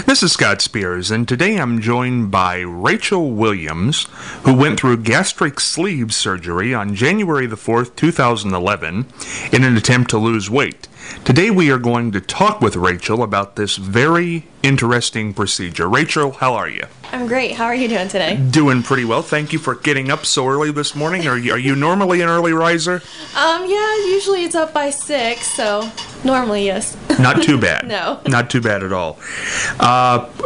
This is Scott Spears, and today I'm joined by Rachel Williams, who went through gastric sleeve surgery on January the 4th, 2011, in an attempt to lose weight. Today we are going to talk with Rachel about this very interesting procedure. Rachel, how are you? I'm great. How are you doing today? Doing pretty well. Thank you for getting up so early this morning. Are you normally an early riser? Yeah, usually it's up by 6, so normally, yes. Not too bad. No. Not too bad at all.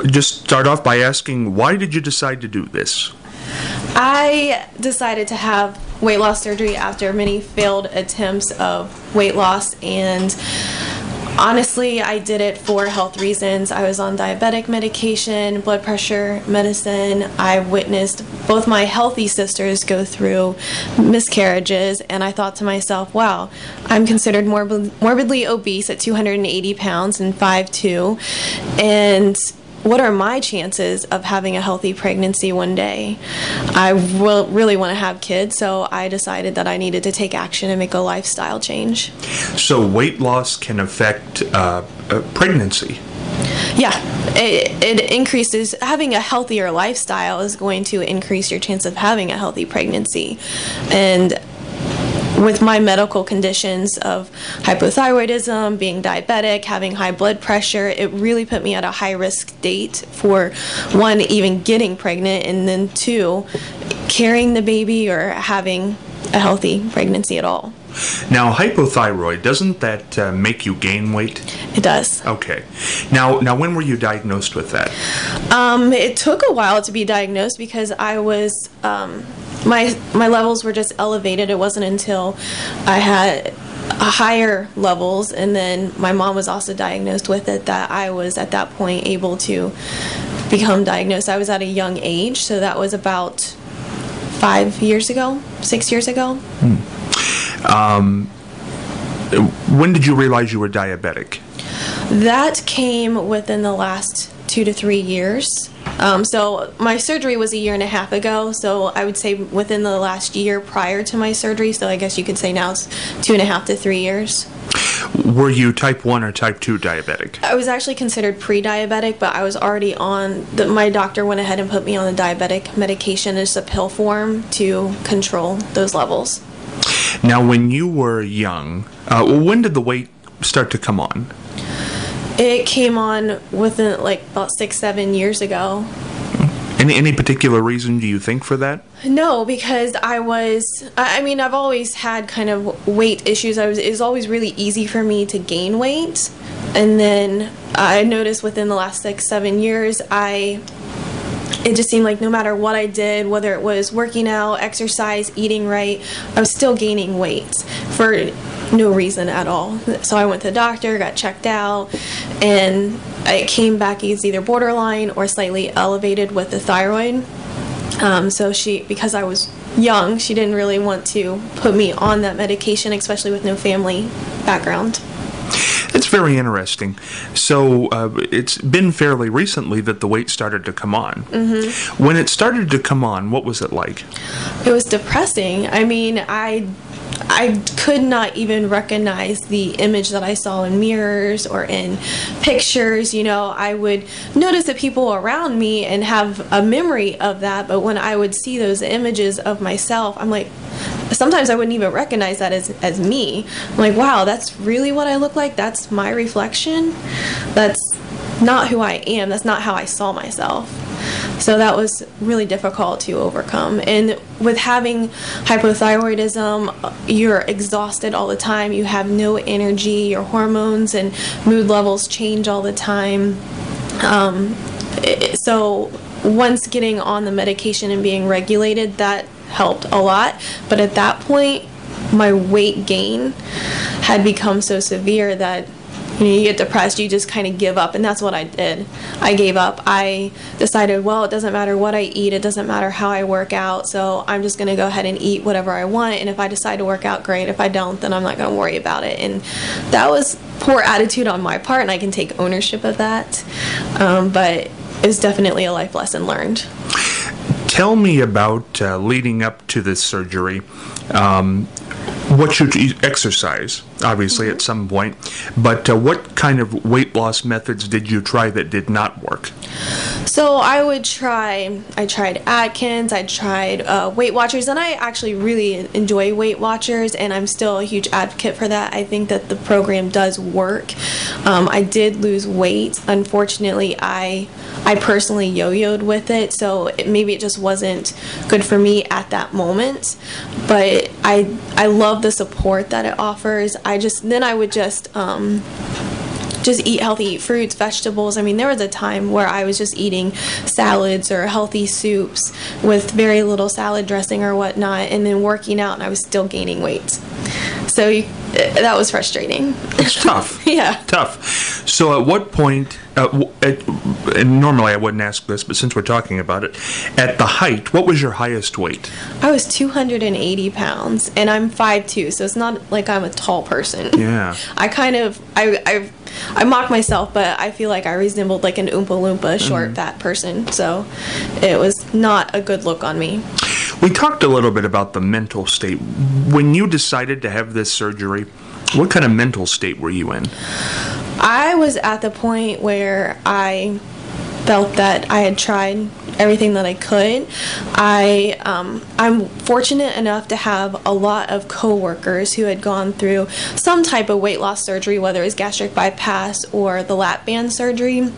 Just start off by asking, why did you decide to do this? I decided to have weight loss surgery after many failed attempts of weight loss, and honestly, I did it for health reasons. I was on diabetic medication, blood pressure medicine. I witnessed both my healthy sisters go through miscarriages, and I thought to myself, wow, I'm considered morbidly obese at 280 pounds and 5'2", and what are my chances of having a healthy pregnancy one day? I really want to have kids, so I decided that I needed to take action and make a lifestyle change. So weight loss can affect pregnancy? Yeah, it increases. Having a healthier lifestyle is going to increase your chance of having a healthy pregnancy. And with my medical conditions of hypothyroidism, being diabetic, having high blood pressure, it really put me at a high-risk state for, one, even getting pregnant, and then two, carrying the baby or having a healthy pregnancy at all. Now, hypothyroid, doesn't that make you gain weight? It does. Okay. Now, when were you diagnosed with that? It took a while to be diagnosed because I was my levels were just elevated. It wasn't until I had higher levels, and then my mom was also diagnosed with it, that I was at that point able to become diagnosed. I was at a young age, so that was about 6 years ago. When did you realize you were diabetic? That came within the last 2 to 3 years. So my surgery was 1.5 years ago, so I would say within the last year prior to my surgery, so I guess you could say now it's 2.5 to 3 years. Were you type 1 or type 2 diabetic? I was actually considered pre-diabetic, but I was already on, my doctor went ahead and put me on the diabetic medication. It's a pill form to control those levels. Now, when you were young, when did the weight start to come on? It came on within about 6-7 years ago. Any particular reason do you think for that? No, because I've always had kind of weight issues. It was always really easy for me to gain weight. And then I noticed within the last 6-7 years, it just seemed like no matter what I did, whether it was working out, exercise, eating right, I was still gaining weight for no reason at all. So I went to the doctor, got checked out, and it came back as either borderline or slightly elevated with the thyroid. So because I was young, she didn't really want to put me on that medication, especially with no family background. It's very interesting. So it's been fairly recently that the weight started to come on. Mm-hmm. When it started to come on, what was it like? It was depressing. I mean, I could not even recognize the image that I saw in mirrors or in pictures. I would notice the people around me and have a memory of that, but when I would see those images of myself, I'm like, sometimes I wouldn't even recognize that as me. I'm like, wow, that's really what I look like? That's my reflection? That's not who I am. That's not how I saw myself. So that was really difficult to overcome. And with having hypothyroidism, you're exhausted all the time. You have no energy. Your hormones and mood levels change all the time. So once getting on the medication and being regulated, that helped a lot. But at that point, my weight gain had become so severe that you get depressed, you just kind of give up, and that's what I did. I gave up. I decided, well, it doesn't matter what I eat, it doesn't matter how I work out, so I'm just going to go ahead and eat whatever I want, and if I decide to work out, great. If I don't, then I'm not going to worry about it. And that was poor attitude on my part, and I can take ownership of that, but it was definitely a life lesson learned. Tell me about leading up to this surgery. What should you exercise? Obviously, at some point. But what kind of weight loss methods did you try that did not work? So I tried Atkins, I tried Weight Watchers, and I actually really enjoy Weight Watchers, and I'm still a huge advocate for that. I think that the program does work. I did lose weight. Unfortunately, I personally yo-yoed with it, so maybe it just wasn't good for me at that moment. But I love the support that it offers. I would just eat healthy, eat fruits, vegetables. I mean, there was a time where I was just eating salads or healthy soups with very little salad dressing or whatnot, and then working out, and I was still gaining weight. So that was frustrating. It's tough. Yeah. Tough. So at what point, and normally I wouldn't ask this, but since we're talking about it, at the height, what was your highest weight? I was 280 pounds, and I'm 5'2", so it's not like I'm a tall person. Yeah. I mock myself, but I feel like I resembled like an Oompa Loompa, short, fat person. So it was not a good look on me. We talked a little bit about the mental state. When you decided to have this surgery, what kind of mental state were you in? I was at the point where I felt that I had tried everything that I could. I'm fortunate enough to have a lot of coworkers who had gone through some type of weight loss surgery, whether it was gastric bypass or the lap band surgery.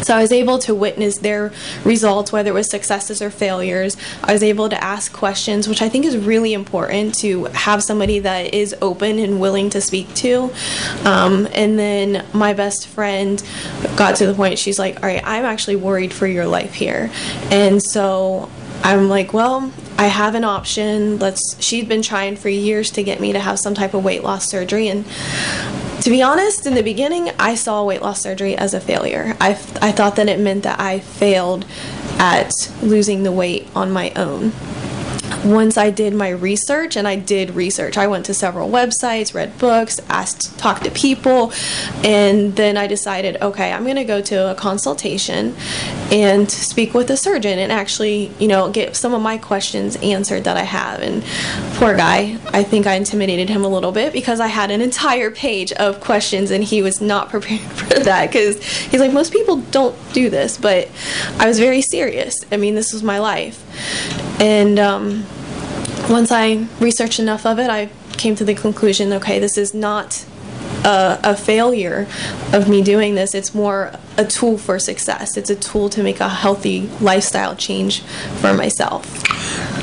So I was able to witness their results, whether it was successes or failures. I was able to ask questions, which I think is really important, to have somebody that is open and willing to speak to. And then my best friend got to the point, she's like, all right, I'm actually worried for your life here. And so I'm like, well, I have an option. She'd been trying for years to get me to have some type of weight loss surgery, and to be honest, in the beginning, I saw weight loss surgery as a failure. I thought that it meant that I failed at losing the weight on my own. Once I did my research, and I did research, I went to several websites, read books, talked to people, and then I decided, okay, I'm going to go to a consultation and speak with a surgeon and actually, get some of my questions answered that I have. And poor guy, I think I intimidated him a little bit because I had an entire page of questions and he was not prepared for that, because he's like, most people don't do this, but I was very serious. I mean, this was my life. And once I researched enough of it, I came to the conclusion, okay, this is not a failure of me doing this. It's more a tool for success. It's a tool to make a healthy lifestyle change for myself.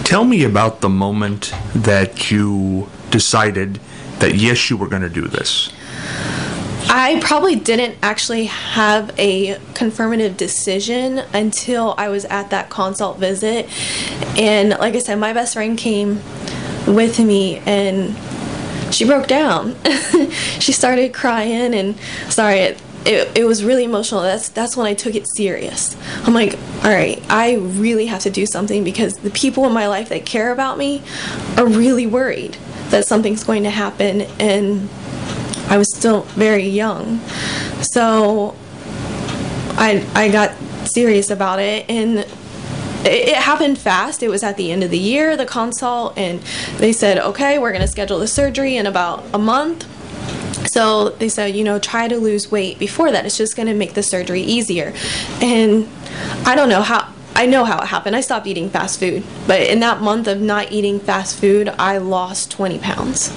Tell me about the moment that you decided that, yes, you were going to do this. I probably didn't actually have a confirmative decision until I was at that consult visit. And like I said, my best friend came with me and she broke down. She started crying, and it was really emotional. That's when I took it serious. I'm like, all right, I really have to do something, because the people in my life that care about me are really worried that something's going to happen, and I was still very young. So I got serious about it, and it happened fast. It was at the end of the year, the consult, and they said, okay, we're going to schedule the surgery in about a month. So they said, try to lose weight before that. It's just going to make the surgery easier. And I know how it happened. I stopped eating fast food. But in that month of not eating fast food, I lost 20 pounds.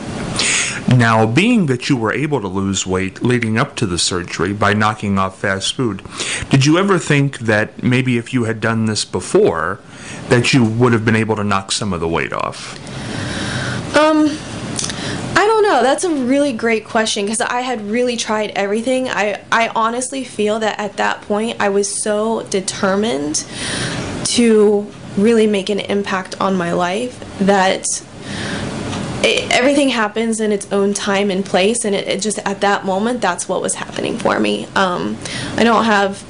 Now, being that you were able to lose weight leading up to the surgery by knocking off fast food, did you ever think that maybe if you had done this before, that you would have been able to knock some of the weight off? I don't know. That's a really great question, because I had really tried everything. I honestly feel that at that point I was so determined to really make an impact on my life that everything happens in its own time and place, and it just, at that moment, that's what was happening for me. I don't have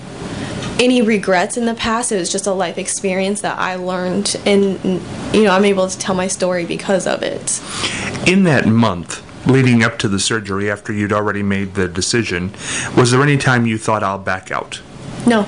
any regrets in the past. It was just a life experience that I learned, and I'm able to tell my story because of it. In that month leading up to the surgery, after you'd already made the decision, was there any time you thought, I'll back out? No.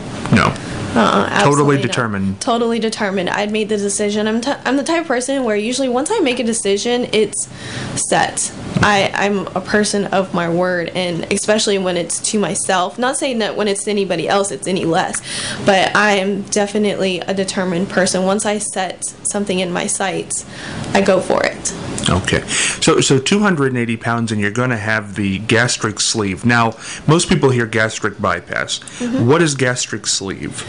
Totally absolutely not. determined. Totally determined. I'd made the decision. I'm the type of person where usually once I make a decision, it's set. I'm a person of my word, and especially when it's to myself. Not saying that when it's to anybody else, it's any less, but I am definitely a determined person. Once I set something in my sights, I go for it. Okay. So 280 pounds, and you're going to have the gastric sleeve. Now, most people hear gastric bypass. What is gastric sleeve?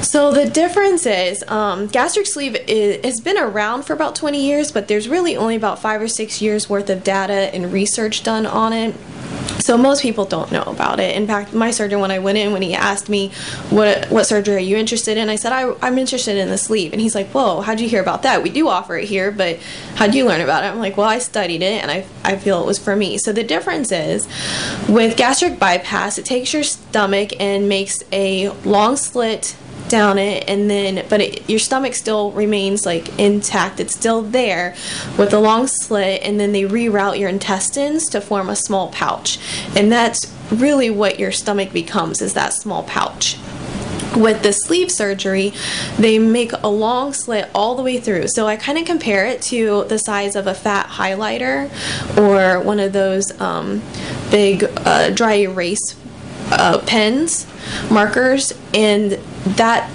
So the difference is gastric sleeve has been around for about 20 years, but there's really only about 5 or 6 years worth of data and research done on it. So most people don't know about it. In fact, my surgeon, when I went in, when he asked me, what surgery are you interested in? I said, I'm interested in the sleeve. And he's like, whoa, how'd you hear about that? We do offer it here, but how'd you learn about it? I'm like, well, I studied it, and I feel it was for me. So the difference is, with gastric bypass, it takes your stomach and makes a long slit down it, and then your stomach still remains like intact. It's still there with a long slit, and then they reroute your intestines to form a small pouch, and that's really what your stomach becomes, is that small pouch. With the sleeve surgery, they make a long slit all the way through. So I kind of compare it to the size of a fat highlighter or one of those big dry erase pens, markers, and that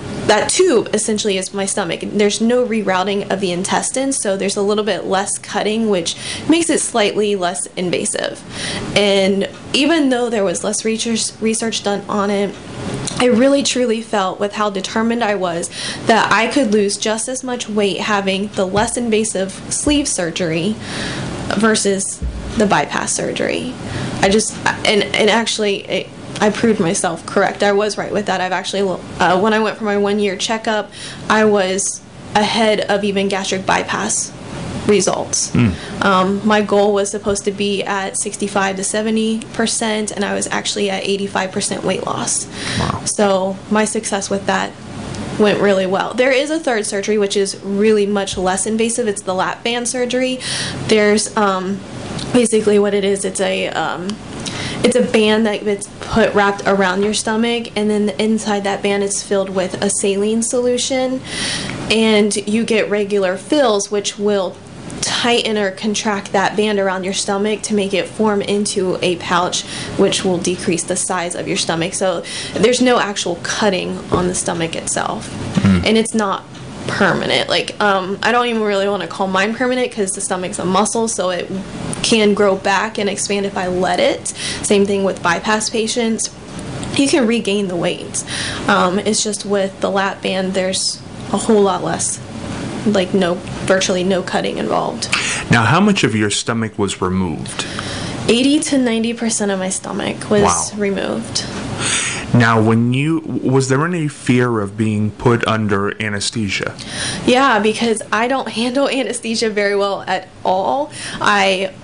tube essentially is my stomach. There's no rerouting of the intestines, so there's a little bit less cutting, which makes it slightly less invasive. And even though there was less research done on it, I really truly felt, with how determined I was, that I could lose just as much weight having the less invasive sleeve surgery versus the bypass surgery. I proved myself correct. I was right with that. I've actually, when I went for my 1-year checkup, I was ahead of even gastric bypass results. My goal was supposed to be at 65 to 70%, and I was actually at 85% weight loss. Wow. So my success with that went really well. There is a third surgery, which is really much less invasive. It's the lap band surgery. There's basically what it is. It's a band that's wrapped around your stomach, and then inside that band it's filled with a saline solution, and you get regular fills which will tighten or contract that band around your stomach to make it form into a pouch, which will decrease the size of your stomach. So there's no actual cutting on the stomach itself, and it's not permanent. I don't even really want to call mine permanent, because the stomach's a muscle, so it can grow back and expand if I let it. Same thing with bypass patients. You can regain the weight. It's just with the lap band, there's a whole lot less, virtually no cutting involved. Now, how much of your stomach was removed? 80 to 90% of my stomach was removed. Now, was there any fear of being put under anesthesia? Yeah, because I don't handle anesthesia very well at all. I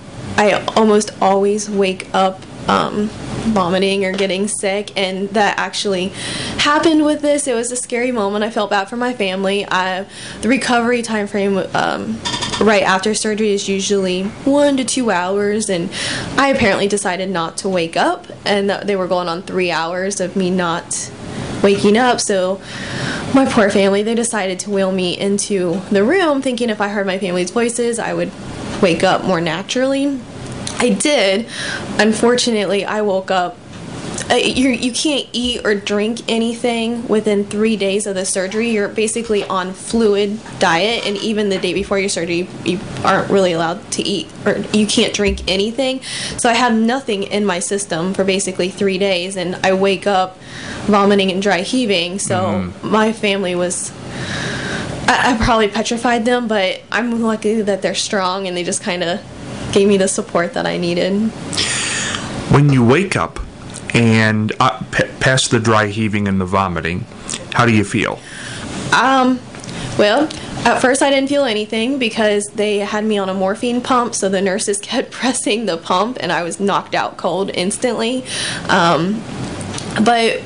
almost always wake up vomiting or getting sick, and that actually happened with this. It was a scary moment. I felt bad for my family. The recovery time frame right after surgery is usually 1 to 2 hours, and I apparently decided not to wake up, and they were going on 3 hours of me not waking up. So my poor family, they decided to wheel me into the room, thinking if I heard my family's voices I would wake up more naturally. I did. Unfortunately, I woke up. You can't eat or drink anything within 3 days of the surgery. You're basically on fluid diet, and even the day before your surgery, you aren't really allowed to eat, or you can't drink anything. So I had nothing in my system for basically 3 days, and I wake up vomiting and dry heaving. So my family was... I probably petrified them, but I'm lucky that they're strong, and they just kind of gave me the support that I needed. When you wake up and past the dry heaving and the vomiting, how do you feel? Well, at first I didn't feel anything because they had me on a morphine pump, so the nurses kept pressing the pump, and I was knocked out cold instantly. But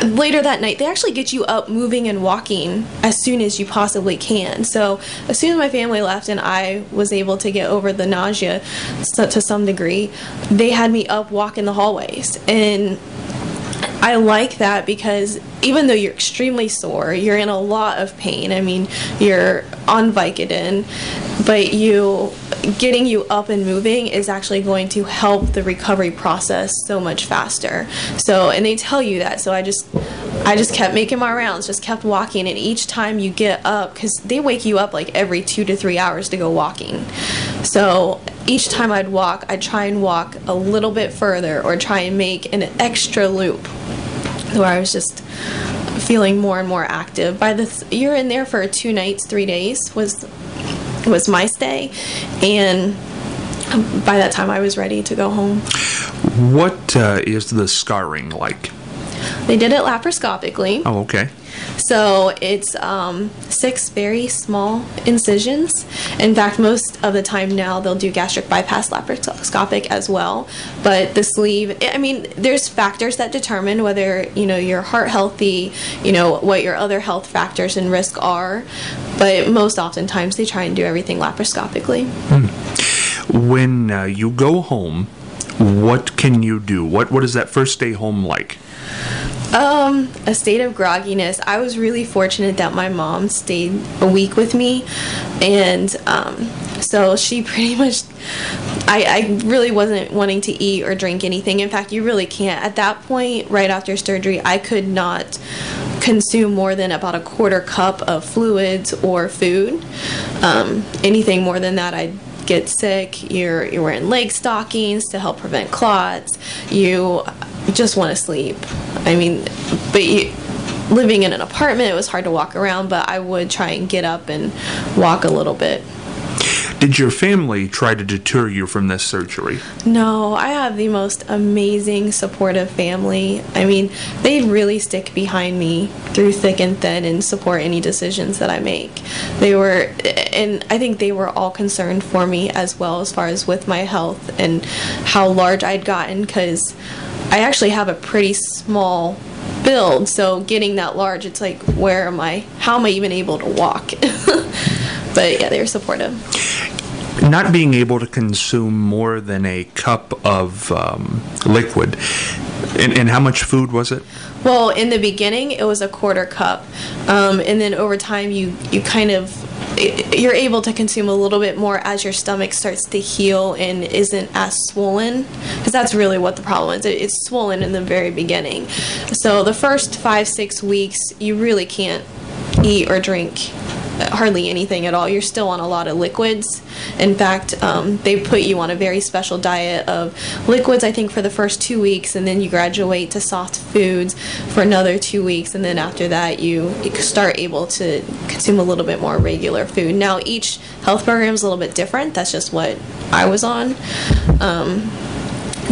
later that night, they actually get you up moving and walking as soon as you possibly can. So as soon as my family left and I was able to get over the nausea to some degree, they had me up walking the hallways. And I like that because even though you're extremely sore, you're in a lot of pain. I mean, you're on Vicodin, but getting you up and moving is actually going to help the recovery process so much faster. So, and they tell you that. So I just kept making my rounds, just kept walking, and each time you get up, because they wake you up like every 2 to 3 hours to go walking. So each time I'd walk, I'd try and walk a little bit further or try and make an extra loop where I was just feeling more and more active. You're in there for 2 nights, 3 days was my stay, and by that time I was ready to go home. What is the scarring like? They did it laparoscopically. Oh, okay. So it's 6 very small incisions. In fact, most of the time now they'll do gastric bypass laparoscopic as well. But the sleeve, I mean, there's factors that determine whether, you're heart healthy, what your other health factors and risk are. But most oftentimes they try and do everything laparoscopically. When you go home, what can you do? What is that first day home like? A state of grogginess. I was really fortunate that my mom stayed a week with me, and so she pretty much, I really wasn't wanting to eat or drink anything. In fact, you really can't. At that point, right after surgery, I could not consume more than about a quarter cup of fluids or food. Anything more than that, I'd get sick. You're wearing leg stockings to help prevent clots. You just want to sleep. I mean, but living in an apartment, it was hard to walk around, but I would try and get up and walk a little bit. Did your family try to deter you from this surgery? No, I have the most amazing, supportive family. I mean, they really stick behind me through thick and thin and support any decisions that I make. And I think they were all concerned for me as well, as far as with my health and how large I'd gotten, because I actually have a pretty small build, so getting that large, it's like, how am I even able to walk? But yeah, they were supportive. Not being able to consume more than a cup of liquid, and how much food was it? Well, in the beginning, it was a quarter cup, and then over time, you're able to consume a little bit more as your stomach starts to heal and isn't as swollen, because that's really what the problem is. It's swollen in the very beginning. So the first 5-6 weeks, you really can't eat or drink hardly anything at all. You're still on a lot of liquids. In fact, they put you on a very special diet of liquids, I think, for the first 2 weeks, and then you graduate to soft foods for another 2 weeks, and then after that you start able to consume a little bit more regular food. Now, each health program is a little bit different. That's just what I was on.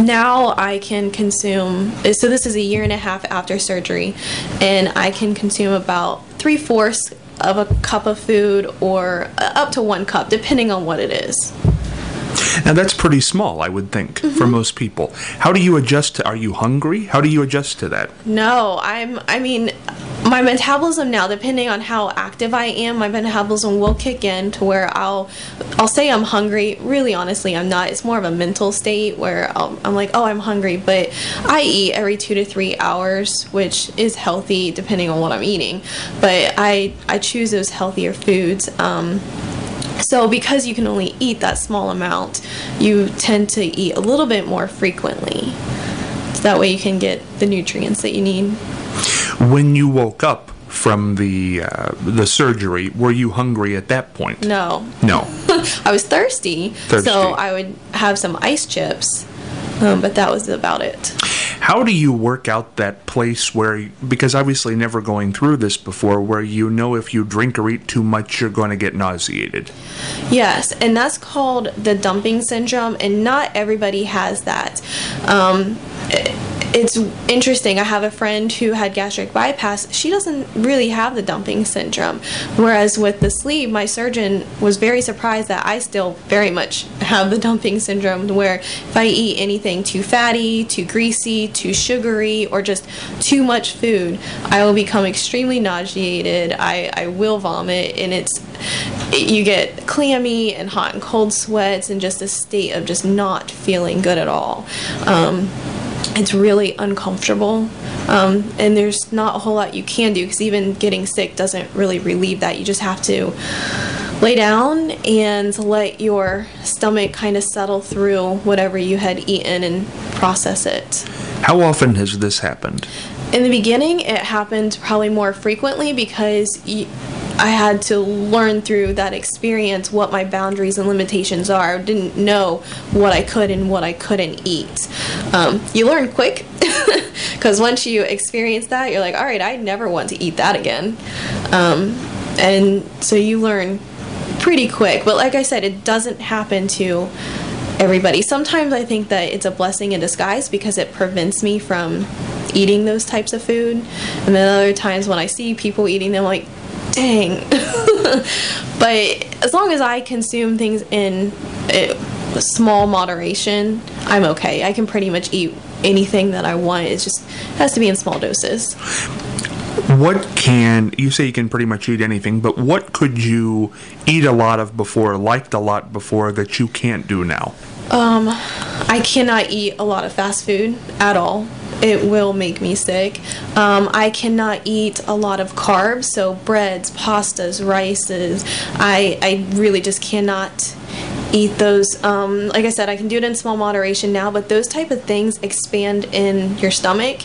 Now I can consume, so this is a 1.5 years after surgery, and I can consume about 3/4 of a cup of food, or up to 1 cup, depending on what it is. Now that's pretty small, I would think, for most people. How do you adjust are you hungry? How do you adjust to that? No, I mean, my metabolism now, depending on how active I am, my metabolism will kick in to where I'll say I'm hungry. Really, honestly, I'm not. It's more of a mental state where I'm like, oh, I'm hungry, but I eat every 2 to 3 hours, which is healthy depending on what I'm eating. But I choose those healthier foods. So because you can only eat that small amount, you tend to eat a little bit more frequently. So that way you can get the nutrients that you need. When you woke up from the surgery, were you hungry at that point? No. No. I was thirsty, so I would have some ice chips, but that was about it. How do you work out that place where, because obviously never going through this before, where you know if you drink or eat too much, you're going to get nauseated? Yes, and that's called the dumping syndrome, and not everybody has that. It's interesting. I have a friend who had gastric bypass. She doesn't really have the dumping syndrome. Whereas with the sleeve, my surgeon was very surprised that I still very much have the dumping syndrome, where if I eat anything too fatty, too greasy, too sugary, or just too much food, I will become extremely nauseated. I will vomit, and you get clammy and hot and cold sweats and just a state of just not feeling good at all. it's really uncomfortable, and there's not a whole lot you can do, because even getting sick doesn't really relieve that. You just have to lay down and let your stomach kind of settle through whatever you had eaten and process it. How often has this happened? In the beginning, it happened probably more frequently, because I had to learn through that experience what my boundaries and limitations are. I didn't know what I could and what I couldn't eat. You learn quick, because once you experience that, you're like, all right, I never want to eat that again. And so you learn pretty quick. But like I said, it doesn't happen to everybody. Sometimes I think that it's a blessing in disguise, because it prevents me from eating those types of food. And then other times when I see people eating them, I'm like, dang. But as long as I consume things in small moderation, I'm okay. I can pretty much eat anything that I want. It just has to be in small doses. You say you can pretty much eat anything, but what could you eat a lot of before, liked a lot before, that you can't do now? I cannot eat a lot of fast food at all. It will make me sick. I cannot eat a lot of carbs, so breads, pastas, rices. I really just cannot eat those. Like I said, I can do it in small moderation now, but those type of things expand in your stomach,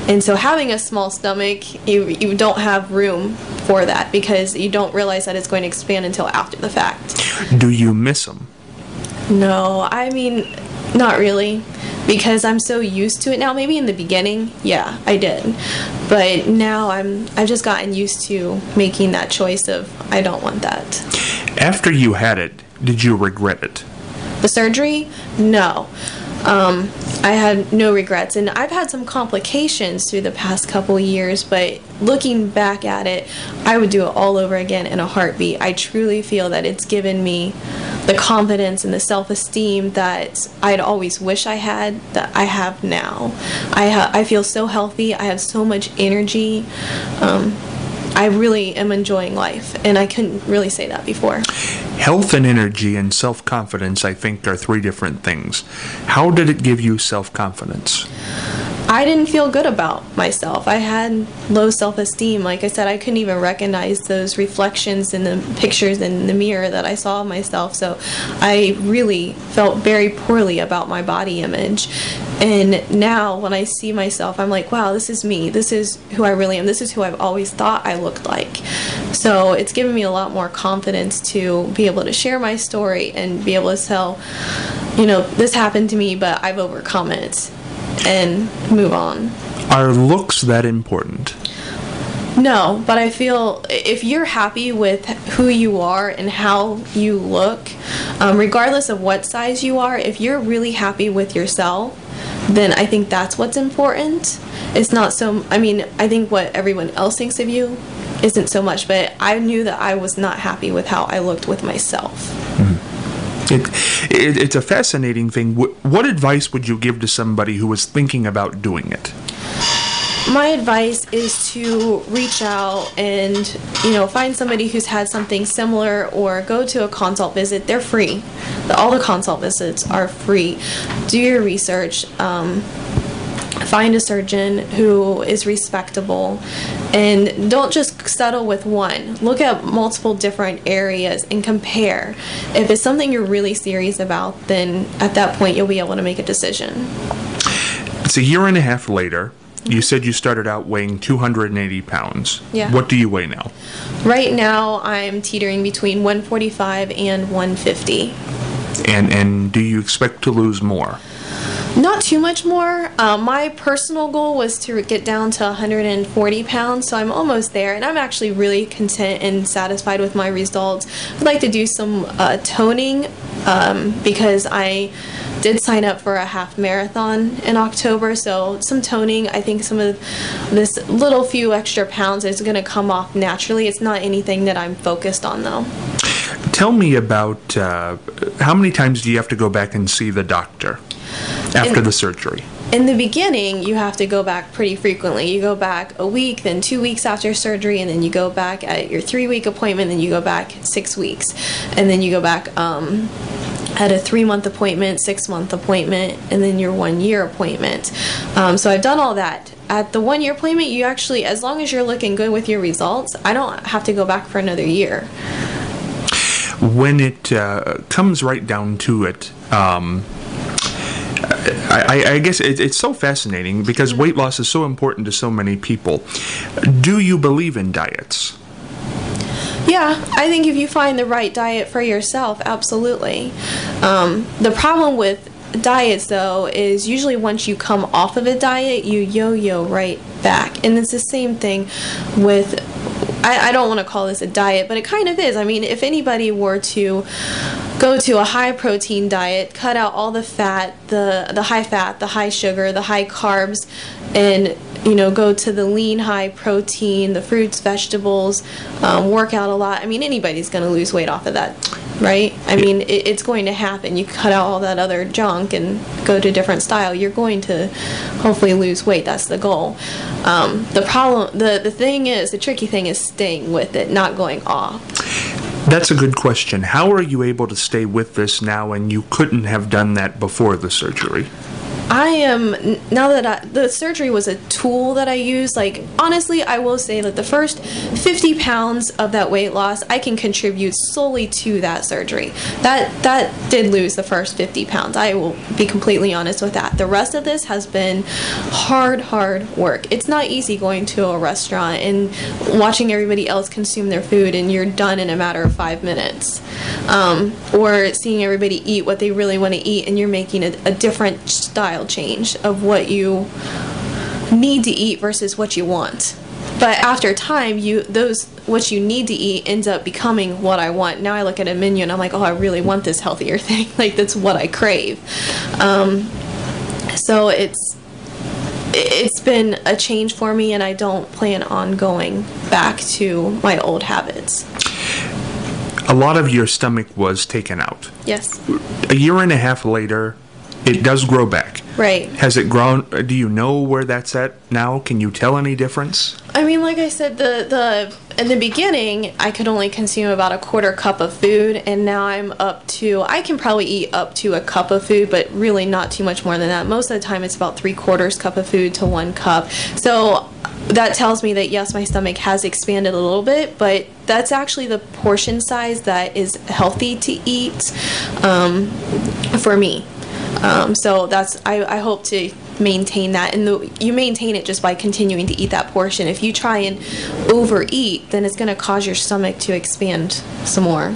and so having a small stomach, you don't have room for that, because you don't realize that it's going to expand until after the fact. Do you miss them? No, I mean, not really, because I'm so used to it now. Maybe in the beginning, yeah, I did, but now I've just gotten used to making that choice of, I don't want that. After you had it, did you regret it? The surgery? No. I had no regrets, and I've had some complications through the past couple years, but looking back at it, I would do it all over again in a heartbeat. I truly feel that it's given me the confidence and the self-esteem that I'd always wish I had, that I have now. I feel so healthy. I have so much energy. I really am enjoying life, and I couldn't really say that before. Health and energy and self-confidence, I think, are three different things. How did it give you self-confidence? I didn't feel good about myself. I had low self-esteem. Like I said, I couldn't even recognize those reflections in the pictures in the mirror that I saw of myself. So I really felt very poorly about my body image. And now when I see myself, I'm like, wow, this is me. This is who I really am. This is who I've always thought I looked like. So it's given me a lot more confidence to be able to share my story and be able to tell, this happened to me, but I've overcome it, and move on. Are looks that important? No, but I feel if you're happy with who you are and how you look, regardless of what size you are, if you're really happy with yourself, then I think that's what's important. It's not so, I think what everyone else thinks of you isn't so much, but I knew that I was not happy with how I looked with myself. Mm-hmm. It's a fascinating thing. What advice would you give to somebody who was thinking about doing it? My advice is to reach out and, find somebody who's had something similar, or go to a consult visit. They're free. All the consult visits are free. Do your research. Find a surgeon who is respectable, and don't just settle with one. Look at multiple different areas and compare. If it's something you're really serious about, then at that point you'll be able to make a decision. It's a year and a half later. You said you started out weighing 280 pounds. Yeah. What do you weigh now? Right now I'm teetering between 145 and 150. And do you expect to lose more? Not too much more. My personal goal was to get down to 140 pounds, so I'm almost there, and I'm actually really content and satisfied with my results. I'd like to do some toning, because I did sign up for a half marathon in October, so some toning. I think some of this little few extra pounds is going to come off naturally. It's not anything that I'm focused on, though. Tell me about how many times do you have to go back and see the doctor after the surgery? In the beginning, you have to go back pretty frequently. You go back a week, then 2 weeks after surgery, and then you go back at your 3-week appointment, then you go back 6 weeks, and then you go back at a 3-month appointment, 6-month appointment, and then your 1-year appointment. So I've done all that. At the 1-year appointment, you actually, as long as you're looking good with your results, I don't have to go back for another year. When it comes right down to it, I guess it's so fascinating because weight loss is so important to so many people. Do you believe in diets? Yeah, I think if you find the right diet for yourself, absolutely. The problem with diets, though, is usually once you come off of a diet, you yo-yo right back. And it's the same thing with, I don't want to call this a diet, but it kind of is. I mean, if anybody were to go to a high protein diet, cut out all the fat, the high fat, the high sugar, the high carbs, and go to the lean, high protein, the fruits, vegetables, work out a lot. I mean, anybody's going to lose weight off of that, right? I mean, it's going to happen. You cut out all that other junk and go to a different style, you're going to hopefully lose weight. That's the goal. The problem, the thing is, the tricky thing is staying with it, not going off. That's a good question. How are you able to stay with this now and you couldn't have done that before the surgery? I am, now that the surgery was a tool that I used, like, honestly, I will say that the first 50 pounds of that weight loss, I can contribute solely to that surgery. That did lose the first 50 pounds. I will be completely honest with that. The rest of this has been hard work. It's not easy going to a restaurant and watching everybody else consume their food and you're done in a matter of 5 minutes. Or seeing everybody eat what they really want to eat and you're making a different style change of what you need to eat versus what you want. But after time, what you need to eat ends up becoming what I want. Now I look at a menu and I'm like, oh, I really want this healthier thing. Like, that's what I crave. So it's been a change for me, and I don't plan on going back to my old habits. A lot of your stomach was taken out. Yes. A year and a half later, it does grow back. Right. Has it grown? Do you know where that's at now? Can you tell any difference? I mean, like I said, in the beginning, I could only consume about a 1/4 cup of food, and now I can probably eat up to a cup of food, but really not too much more than that. Most of the time, it's about 3/4 cup of food to 1 cup. So that tells me that, yes, my stomach has expanded a little bit, but that's actually the portion size that is healthy to eat for me. So I hope to maintain that, and you maintain it just by continuing to eat that portion. If you try and overeat, then it's going to cause your stomach to expand some more.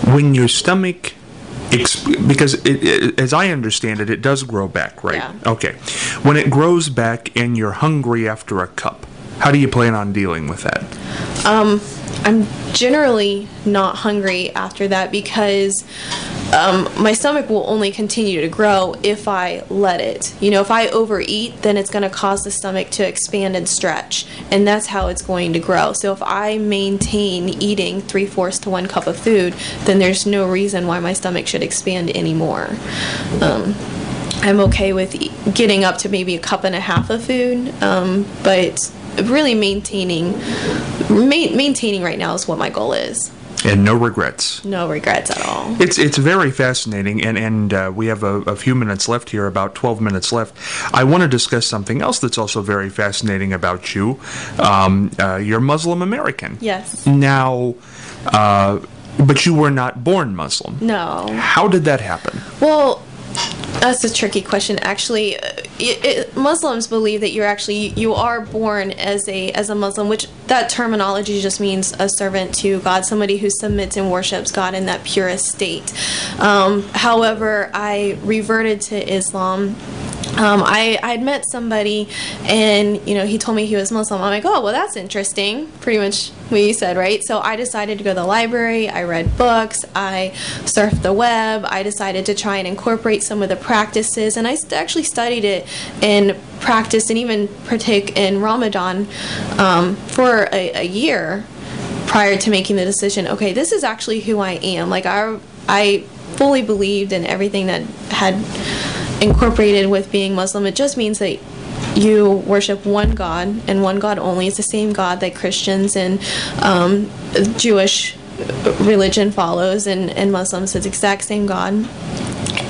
When your stomach, because as I understand it, it does grow back, right? Yeah. Okay. When it grows back and you're hungry after a cup, how do you plan on dealing with that? I'm generally not hungry after that because my stomach will only continue to grow if I let it. If I overeat, then it's going to cause the stomach to expand and stretch, and that's how it's going to grow. So if I maintain eating 3/4 to 1 cup of food, then there's no reason why my stomach should expand anymore. I'm okay with getting up to maybe 1.5 cups of food, but really maintaining right now is what my goal is. And no regrets. No regrets at all. It's very fascinating, and we have a few minutes left here, about 12 minutes left. I want to discuss something else that's also very fascinating about you. You're Muslim American. Yes. Now, but you were not born Muslim. No. How did that happen? Well, that's a tricky question, actually. Muslims believe that you are born as a Muslim, which that terminology just means a servant to God, somebody who submits and worships God in that purest state. However, I reverted to Islam. I'd met somebody, and he told me he was Muslim. I'm like, oh, well, that's interesting. Pretty much what you said, right? So I decided to go to the library. I read books. I surfed the web. I decided to try and incorporate some of the practices, and I actually studied it and practiced and even partake in Ramadan for a year prior to making the decision. Okay, this is actually who I am. Like I fully believed in everything that had incorporated with being Muslim. It just means that you worship one God and one God only. It's the same God that Christians and Jewish religion follows, and Muslims, it's the exact same God.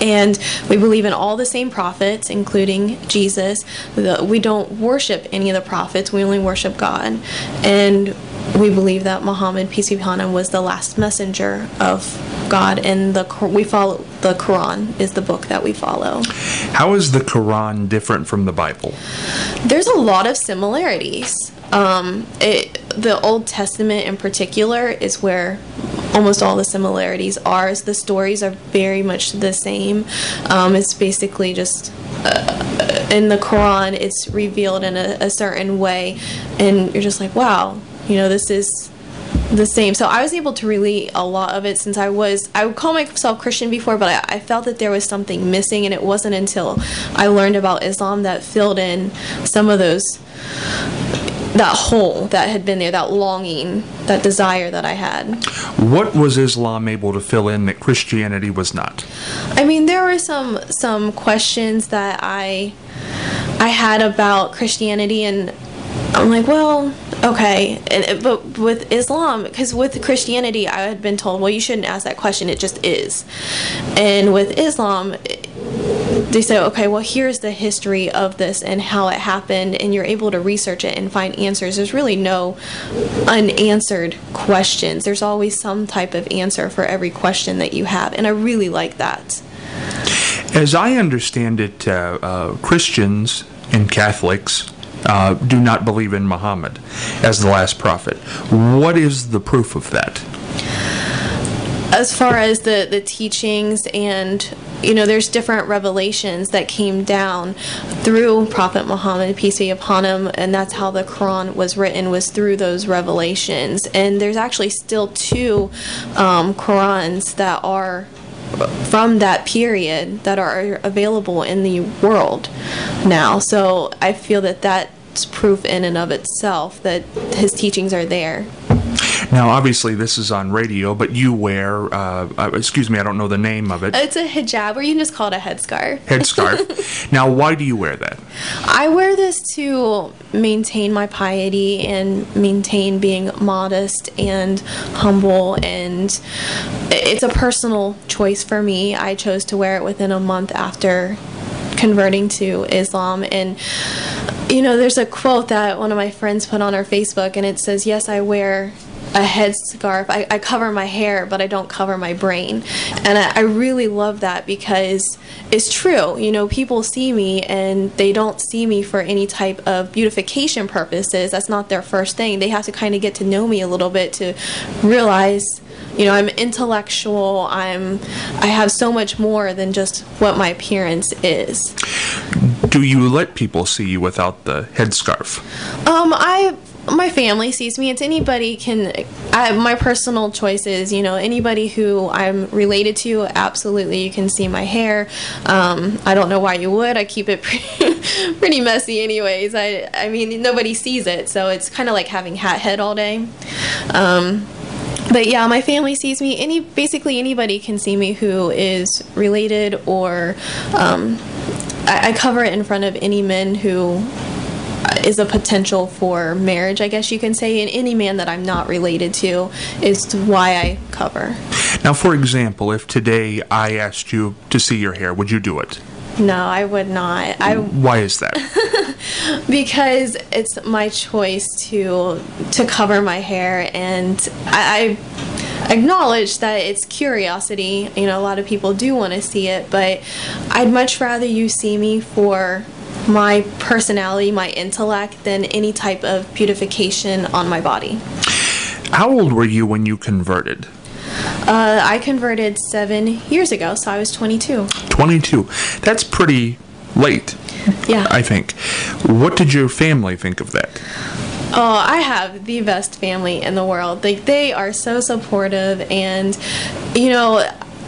And we believe in all the same prophets, including Jesus. We don't worship any of the prophets. We only worship God. And we believe that Muhammad, peace be upon him, was the last messenger of God. And we follow the Quran is the book that we follow. How is the Quran different from the Bible? There's a lot of similarities. The Old Testament in particular is where almost all the similarities are. The stories are very much the same. It's basically just in the Quran, it's revealed in a certain way, and you're just like, wow, this is the same. So I was able to relate a lot of it, since I would call myself Christian before, but I felt that there was something missing, and it wasn't until I learned about Islam that filled in some of that hole that had been there, that longing, that desire that I had. What was Islam able to fill in that Christianity was not? I mean, there were some questions that I had about Christianity, and I'm like, well, okay. But with Islam, because with Christianity, I had been told, well, you shouldn't ask that question, it just is. And with Islam, they say, okay, well, here's the history of this and how it happened, and you're able to research it and find answers. There's really no unanswered questions. There's always some type of answer for every question that you have, and I really like that. As I understand it, Christians and Catholics do not believe in Muhammad as the last prophet. What is the proof of that? As far as the teachings, and there's different revelations that came down through Prophet Muhammad, peace be upon him, and that's how the Quran was written, was through those revelations. And there's actually still 2 Qurans that are from that period that are available in the world now. So I feel that that's proof in and of itself that his teachings are there. Now, obviously, this is on radio, but you wear, excuse me, I don't know the name of it. It's a hijab, or you can just call it a headscarf. Headscarf. Now, why do you wear that? I wear this to maintain my piety and maintain being modest and humble, and it's a personal choice for me. I chose to wear it within a month after converting to Islam. And there's a quote that one of my friends put on our Facebook, and it says, yes, I wear a headscarf. I cover my hair, but I don't cover my brain. And I really love that, because it's true. People see me and they don't see me for any type of beautification purposes. That's not their first thing. They have to kind of get to know me a little bit to realize, I'm intellectual. I have so much more than just what my appearance is. Do you let people see you without the headscarf? My family sees me. It's anybody my personal choice is, anybody who I'm related to, absolutely, you can see my hair. I don't know why you would. I keep it pretty messy anyways. I mean, nobody sees it, so it's kind of like having hat head all day. But yeah, my family sees me. Basically anybody can see me who is related, or I cover it in front of any men who is a potential for marriage, I guess you can say, and any man that I'm not related to is why I cover. Now, for example, if today I asked you to see your hair, would you do it? No, I would not. Why is that? Because it's my choice to cover my hair, and I acknowledge that it's curiosity. A lot of people do want to see it, but I'd much rather you see me for my personality, my intellect, than any type of beautification on my body. How old were you when you converted? I converted 7 years ago, so I was 22. 22. That's pretty late. Yeah. I think. What did your family think of that? Oh, I have the best family in the world. They are so supportive, and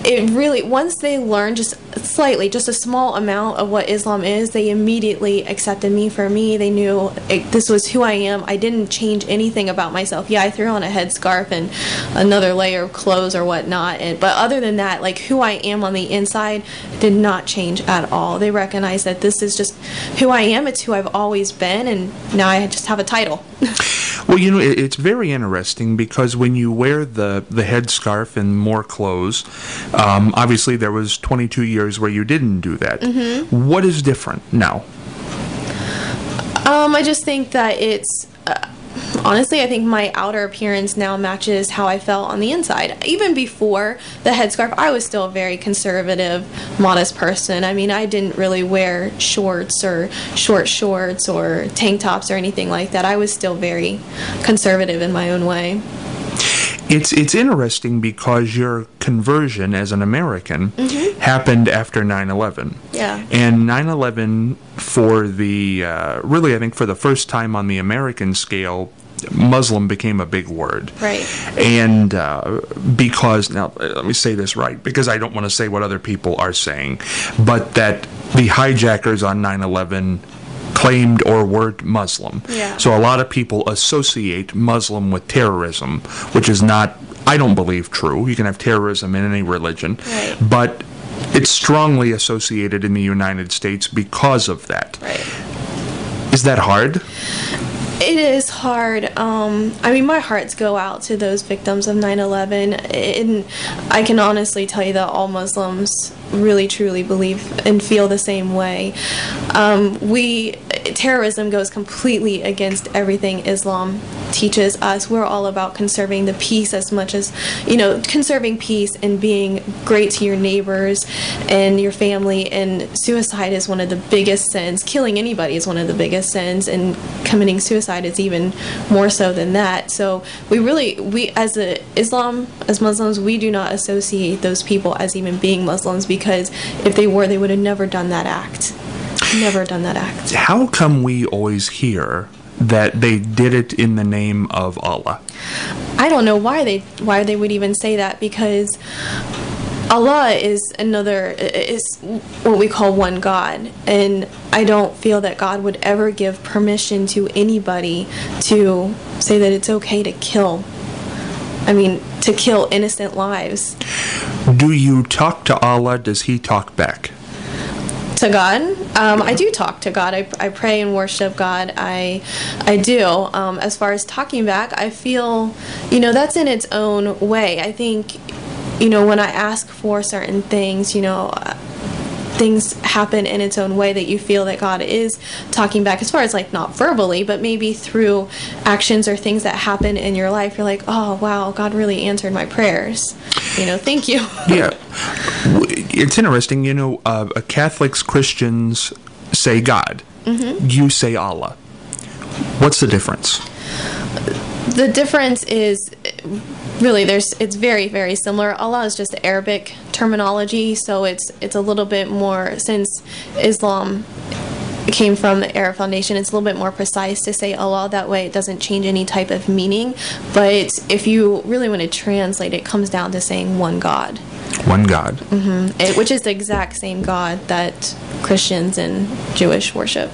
it really, once they learn just a small amount of what Islam is, they immediately accepted me for me. They knew this was who I am. I didn't change anything about myself. Yeah, I threw on a headscarf and another layer of clothes or whatnot, but other than that, who I am on the inside did not change at all. They recognize that this is just who I am. It's who I've always been, and now I just have a title. Well, it's very interesting because when you wear the headscarf and more clothes, obviously there was 22 years where you didn't do that. What is different now? I just think that it's honestly, I think my outer appearance now matches how I felt on the inside. Even before the headscarf, I was still a very conservative, modest person. I mean, I didn't really wear shorts or short shorts or tank tops or anything like that. I was still very conservative in my own way. It's interesting because your conversion as an American happened after 9/11. Yeah. And 9/11 for really, I think for the first time on the American scale, Muslim became a big word. Right. And because, now let me say this right, because I don't want to say what other people are saying, but that the hijackers on 9/11 claimed or were Muslim. Yeah. So a lot of people associate Muslim with terrorism, which is not, I don't believe, true. You can have terrorism in any religion. Right. But it's strongly associated in the United States because of that. Right. Is that hard? It is hard. I mean, my hearts go out to those victims of 9/11. And I can honestly tell you that all Muslims really truly believe and feel the same way. Terrorism goes completely against everything Islam teaches us. We're all about conserving the peace as much as, conserving peace and being great to your neighbors and your family. And suicide is one of the biggest sins. Killing anybody is one of the biggest sins, and committing suicide is even more so than that. So we as Muslims, we do not associate those people as even being Muslims, because if they were, they would have never done that act. Never done that act. How come we always hear that they did it in the name of Allah? I don't know why they would even say that, because Allah is what we call one God, and I don't feel that God would ever give permission to anybody to say that it's okay to kill. I mean, to kill innocent lives. Do you talk to Allah? Does He talk back? To God? I do talk to God. I pray and worship God. I do. As far as talking back, I feel, that's in its own way. I think, when I ask for certain things, things happen in its own way that you feel that God is talking back, as far as like not verbally, but maybe through actions or things that happen in your life. You're like, oh wow, God really answered my prayers. Thank you. Yeah. It's interesting, Catholics, Christians say God. You say Allah. What's the difference? The difference is really it's very, very similar. Allah is just Arabic terminology, so it's a little bit more, since Islam came from the Arab foundation, it's a little bit more precise to say Allah. That way it doesn't change any type of meaning. But if you really want to translate, it comes down to saying one God. One God. Which is the exact same God that Christians and Jewish worship.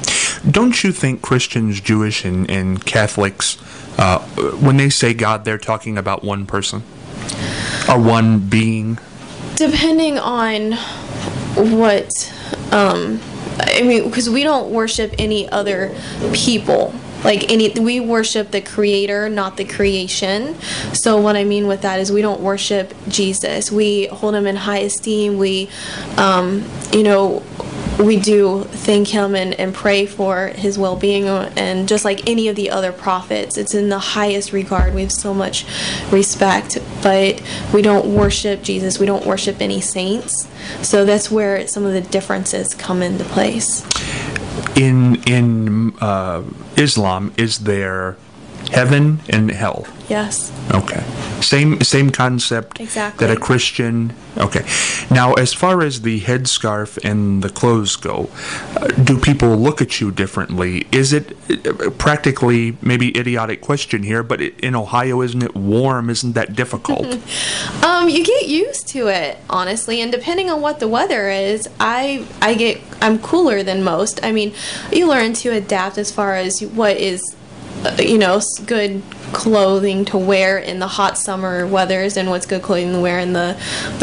Don't you think Christians, Jewish, and Catholics, when they say God, they're talking about one person? Or one being? Depending on what... because we don't worship any other people. We worship the Creator, not the creation. So what I mean with that is we don't worship Jesus. We hold Him in high esteem. We, we do thank Him and pray for His well-being, and just like any of the other prophets, it's in the highest regard. We have so much respect, but we don't worship Jesus. We don't worship any saints. So that's where some of the differences come into place. In Islam, is there heaven and hell? Yes. Okay. Same concept. Exactly. That a Christian. Okay. Now, as far as the headscarf and the clothes go, do people look at you differently? Is it practically, maybe idiotic question here, but in Ohio, isn't it warm? Isn't that difficult? You get used to it, honestly, and depending on what the weather is, I'm cooler than most. I mean, you learn to adapt as far as what is good clothing to wear in the hot summer weathers and what's good clothing to wear in the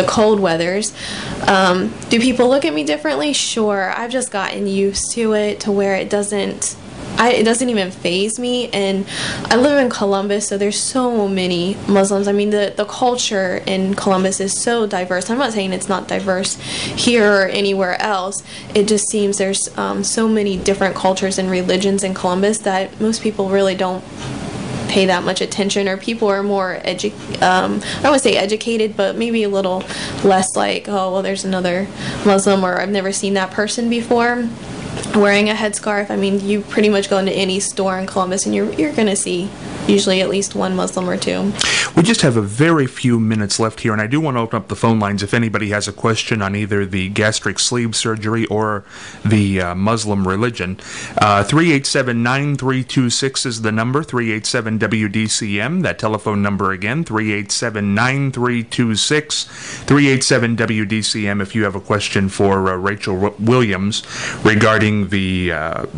cold weathers. Do people look at me differently? Sure. I've just gotten used to it, to where it doesn't it doesn't even faze me. And I live in Columbus, so there's so many Muslims. I mean, the culture in Columbus is so diverse. I'm not saying it's not diverse here or anywhere else. It just seems there's so many different cultures and religions in Columbus that most people really don't pay that much attention, or people are more I don't want to say educated, but maybe a little less like, oh, well, there's another Muslim, or I've never seen that person before wearing a headscarf. I mean, you pretty much go into any store in Columbus and you're going to see usually at least one Muslim or two. We just have a very few minutes left here, and I do want to open up the phone lines if anybody has a question on either the gastric sleeve surgery or the Muslim religion. 387-9326 is the number, 387-WDCM. That telephone number again, 387-9326, 387-WDCM if you have a question for Rachel Williams regarding the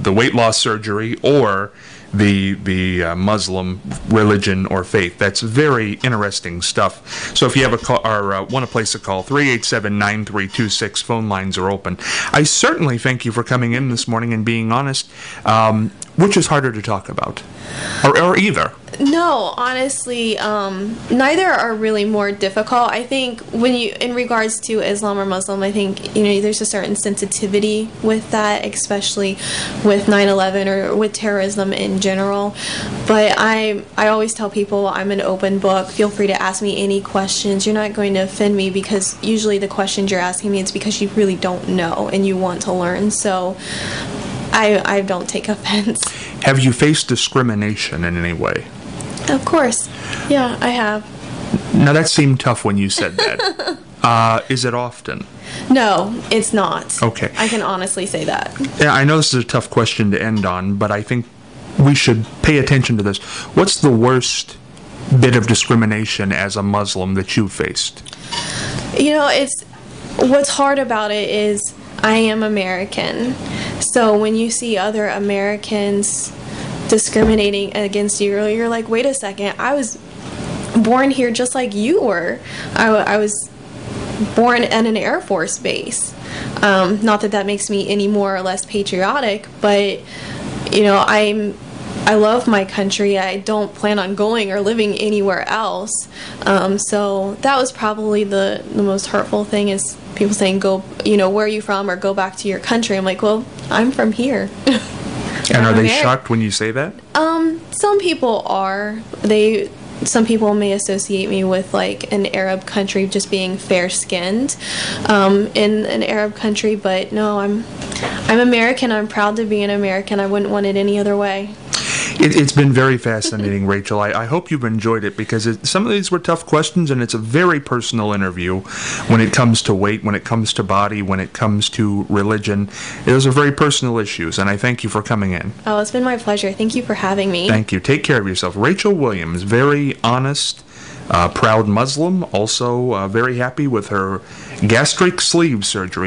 weight loss surgery or the Muslim religion or faith. That's very interesting stuff. So if you have a call or want to place a call, 387-9326, phone lines are open. I certainly thank you for coming in this morning and being honest. Which is harder to talk about? Or either? No, honestly, neither are really more difficult. I think in regards to Islam or Muslim, I think, there's a certain sensitivity with that, especially with 9/11 or with terrorism in general. But I always tell people I'm an open book. Feel free to ask me any questions. You're not going to offend me, because usually the questions you're asking me, it's because you really don't know and you want to learn. So I don't take offense. Have you faced discrimination in any way? Of course. Yeah, I have. Now, that seemed tough when you said that. Is it often? No, it's not. Okay. I can honestly say that. Yeah, I know this is a tough question to end on, but I think we should pay attention to this. What's the worst bit of discrimination as a Muslim that you've faced? What's hard about it is I am American. So when you see other Americans discriminating against you, you're like, wait a second, I was born here just like you were. I was born at an Air Force base. Not that makes me any more or less patriotic, but I love my country. I don't plan on going or living anywhere else. So that was probably the most hurtful thing, is people saying, go, where are you from, or go back to your country. I'm like, well, I'm from here. And are they shocked when you say that? Some people are. Some people may associate me with like an Arab country, just being fair-skinned in an Arab country. But no, I'm American. I'm proud to be an American. I wouldn't want it any other way. It's been very fascinating, Rachel. I hope you've enjoyed it, because some of these were tough questions, and it's a very personal interview when it comes to weight, when it comes to body, when it comes to religion. Those are very personal issues, and I thank you for coming in. Oh, it's been my pleasure. Thank you for having me. Thank you. Take care of yourself. Rachel Williams, very honest, proud Muslim, also very happy with her gastric sleeve surgery.